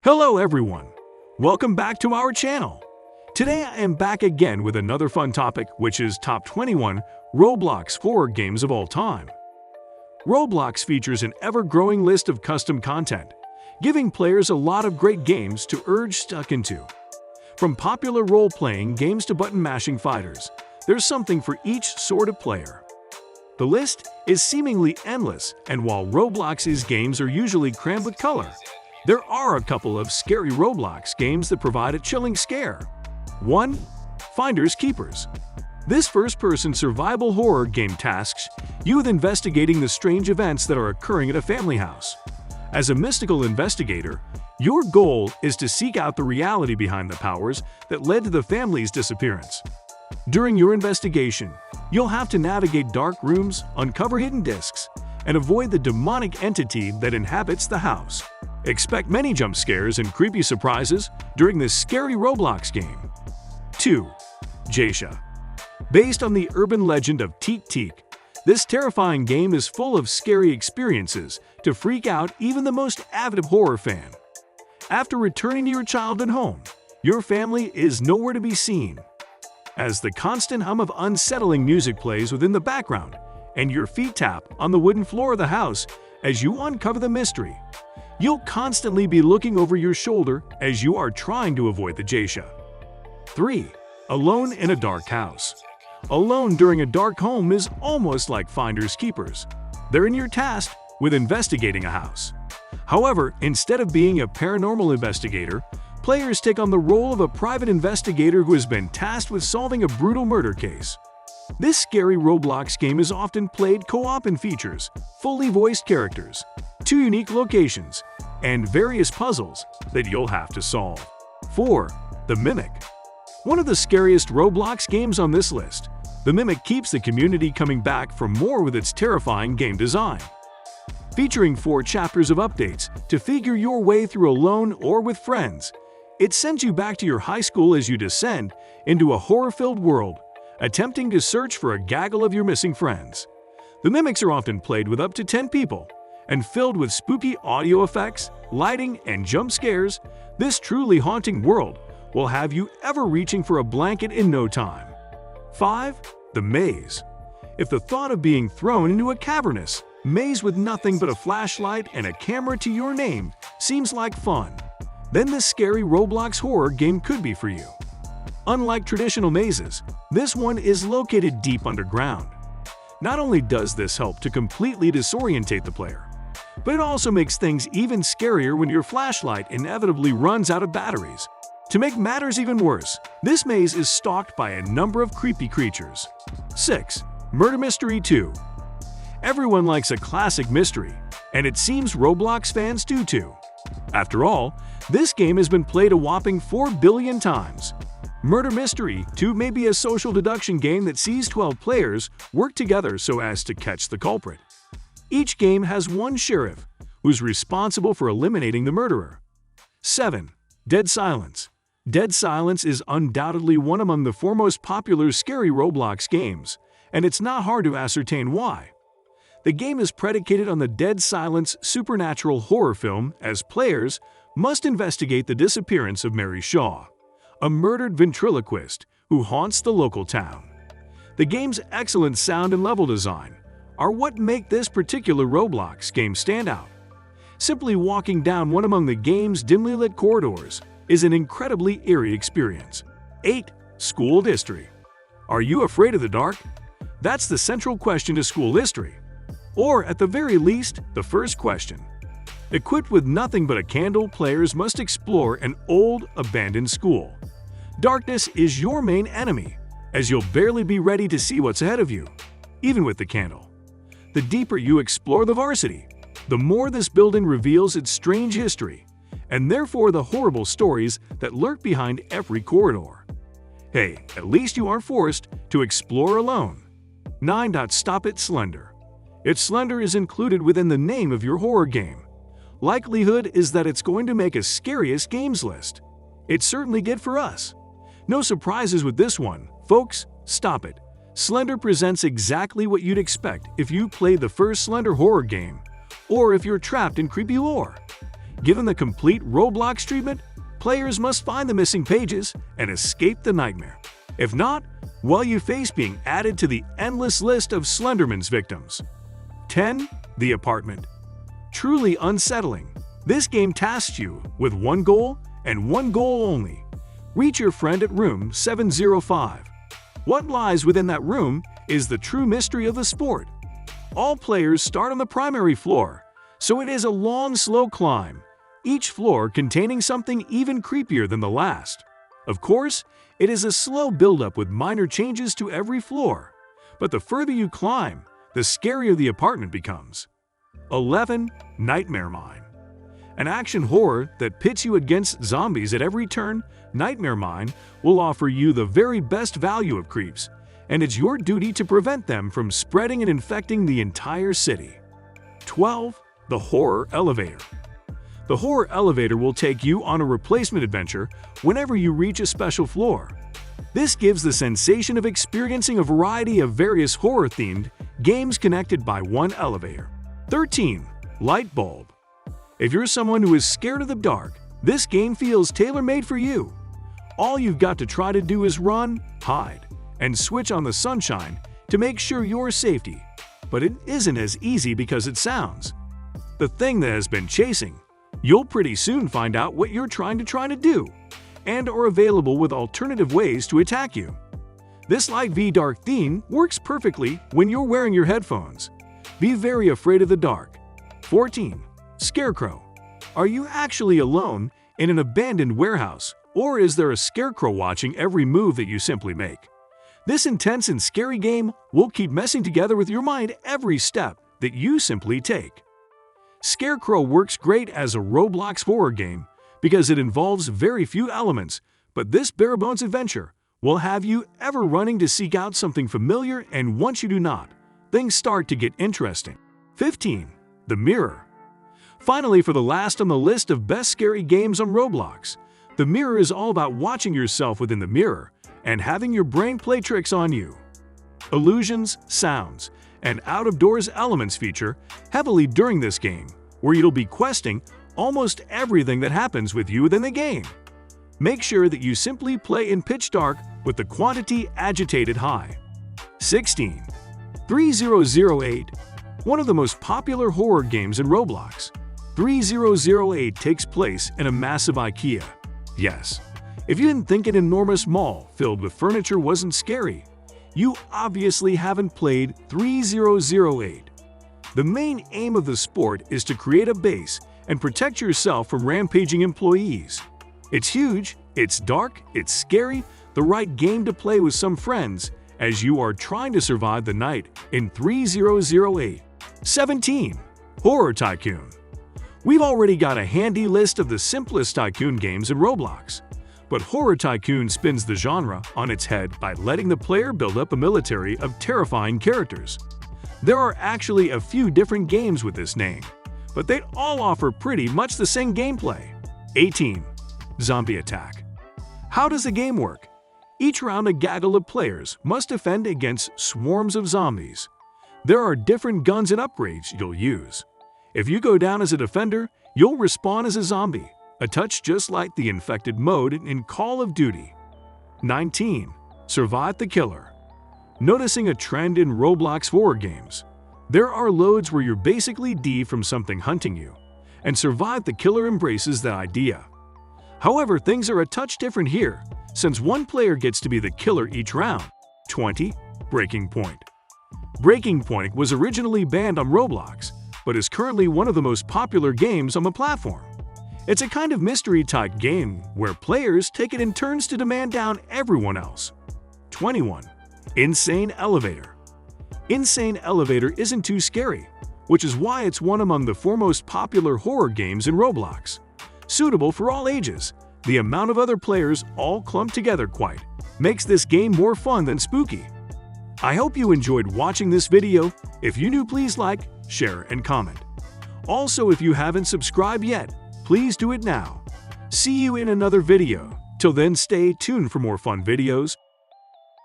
Hello everyone! Welcome back to our channel. Today I am back again with another fun topic, which is Top 21 Roblox Horror Games of All Time. Roblox features an ever-growing list of custom content, giving players a lot of great games to urge stuck into. From popular role-playing games to button-mashing fighters, there's something for each sort of player. The list is seemingly endless, and while Roblox's games are usually crammed with color, there are a couple of scary Roblox games that provide a chilling scare. 1. Finders Keepers. This first-person survival horror game tasks you with investigating the strange events that are occurring at a family house. As a mystical investigator, your goal is to seek out the reality behind the powers that led to the family's disappearance. During your investigation, you'll have to navigate dark rooms, uncover hidden discs, and avoid the demonic entity that inhabits the house. Expect many jump scares and creepy surprises during this scary Roblox game. 2. Jailbreak. Based on the urban legend of Teek Teek, this terrifying game is full of scary experiences to freak out even the most avid horror fan. After returning to your childhood home, your family is nowhere to be seen. As the constant hum of unsettling music plays within the background, and your feet tap on the wooden floor of the house as you uncover the mystery, you'll constantly be looking over your shoulder as you are trying to avoid the Jailbreak. 3. Alone in a Dark House. Alone during a dark home is almost like Finders Keepers. They're in your task with investigating a house. However, instead of being a paranormal investigator, players take on the role of a private investigator who has been tasked with solving a brutal murder case. This scary Roblox game is often played co-op and features fully voiced characters, 2 unique locations, and various puzzles that you'll have to solve. 4. The Mimic. One of the scariest Roblox games on this list, The Mimic keeps the community coming back for more with its terrifying game design. Featuring 4 chapters of updates to figure your way through alone or with friends, it sends you back to your high school as you descend into a horror-filled world, attempting to search for a gaggle of your missing friends. The Mimics are often played with up to 10 people, and filled with spooky audio effects, lighting, and jump scares, this truly haunting world will have you ever reaching for a blanket in no time. 5. The Maze. If the thought of being thrown into a cavernous maze with nothing but a flashlight and a camera to your name seems like fun, then this scary Roblox horror game could be for you. Unlike traditional mazes, this one is located deep underground. Not only does this help to completely disorientate the player, but it also makes things even scarier when your flashlight inevitably runs out of batteries. To make matters even worse, this maze is stalked by a number of creepy creatures. 6. Murder Mystery 2. Everyone likes a classic mystery, and it seems Roblox fans do too. After all, this game has been played a whopping 4 billion times. Murder Mystery 2 may be a social deduction game that sees 12 players work together so as to catch the culprit. Each game has one sheriff, who's responsible for eliminating the murderer. 7. Dead Silence. Dead Silence is undoubtedly one among the foremost popular scary Roblox games, and it's not hard to ascertain why. The game is predicated on the Dead Silence supernatural horror film, as players must investigate the disappearance of Mary Shaw, a murdered ventriloquist who haunts the local town. The game's excellent sound and level design are what make this particular Roblox game stand out. Simply walking down one among the game's dimly lit corridors is an incredibly eerie experience. 8. School History. Are you afraid of the dark? That's the central question to school history. Or, at the very least, the first question. Equipped with nothing but a candle, players must explore an old, abandoned school. Darkness is your main enemy, as you'll barely be ready to see what's ahead of you, even with the candle. The deeper you explore the varsity, the more this building reveals its strange history, and therefore the horrible stories that lurk behind every corridor. Hey, at least you aren't forced to explore alone. 9. Stop It Slender. If Slender is included within the name of your horror game, likelihood is that it's going to make a scariest games list. It certainly did for us. No surprises with this one, folks. Stop It. Slender presents exactly what you'd expect if you played the first Slender horror game, or if you're trapped in creepy lore. Given the complete Roblox treatment, players must find the missing pages and escape the nightmare. If not, well, you face being added to the endless list of Slenderman's victims. 10. The Apartment. Truly unsettling. This game tasks you with one goal and one goal only. Reach your friend at room 705. What lies within that room is the true mystery of the sport. All players start on the primary floor, so it is a long, slow climb, each floor containing something even creepier than the last. Of course, it is a slow build-up with minor changes to every floor, but the further you climb, the scarier the apartment becomes. 11. Nightmare Mine. An action horror that pits you against zombies at every turn, Nightmare Mine will offer you the very best value of creeps, and it's your duty to prevent them from spreading and infecting the entire city. 12. The Horror Elevator. The Horror Elevator will take you on a replacement adventure whenever you reach a special floor. This gives the sensation of experiencing a variety of various horror-themed games connected by one elevator. 13. Light Bulb. If you're someone who is scared of the dark, this game feels tailor-made for you. All you've got to try to do is run, hide, and switch on the sunshine to make sure you're safety. But it isn't as easy because it sounds. The thing that has been chasing, you'll pretty soon find out what you're trying to do, and are available with alternative ways to attack you. This light v dark theme works perfectly when you're wearing your headphones. Be very afraid of the dark. 14. Scarecrow. Are you actually alone in an abandoned warehouse, or is there a scarecrow watching every move that you simply make? This intense and scary game will keep messing together with your mind every step that you simply take. Scarecrow works great as a Roblox horror game because it involves very few elements, but this bare-bones adventure will have you ever running to seek out something familiar, and once you do not, things start to get interesting. 15. The Mirror. Finally, for the last on the list of best scary games on Roblox, The Mirror is all about watching yourself within the mirror and having your brain play tricks on you. Illusions, sounds, and out-of-doors elements feature heavily during this game, where you'll be questing almost everything that happens with you within the game. Make sure that you simply play in pitch dark with the quantity agitated high. 16. 3008. One of the most popular horror games in Roblox. 3008 takes place in a massive IKEA. Yes, if you didn't think an enormous mall filled with furniture wasn't scary, you obviously haven't played 3008. The main aim of the sport is to create a base and protect yourself from rampaging employees. It's huge, it's dark, it's scary, the right game to play with some friends as you are trying to survive the night in 3008. 17. Horror Tycoon. We've already got a handy list of the simplest tycoon games in Roblox, but Horror Tycoon spins the genre on its head by letting the player build up a military of terrifying characters. There are actually a few different games with this name, but they all offer pretty much the same gameplay. 18. Zombie Attack. How does the game work? Each round, a gaggle of players must defend against swarms of zombies. There are different guns and upgrades you'll use. If you go down as a defender, you'll respawn as a zombie, a touch just like the infected mode in Call of Duty. 19. Survive the Killer. Noticing a trend in Roblox horror games. There are loads where you're basically D from something hunting you, and Survive the Killer embraces that idea. However, things are a touch different here, since one player gets to be the killer each round. 20. Breaking Point. Breaking Point was originally banned on Roblox, but is currently one of the most popular games on the platform. It's a kind of mystery-type game where players take it in turns to demand down everyone else. 21. Insane Elevator. Insane Elevator isn't too scary, which is why it's one among the foremost popular horror games in Roblox. Suitable for all ages, the amount of other players all clumped together quite makes this game more fun than spooky. I hope you enjoyed watching this video. If you do, please like, share, and comment. Also, if you haven't subscribed yet, please do it now. See you in another video. Till then, stay tuned for more fun videos.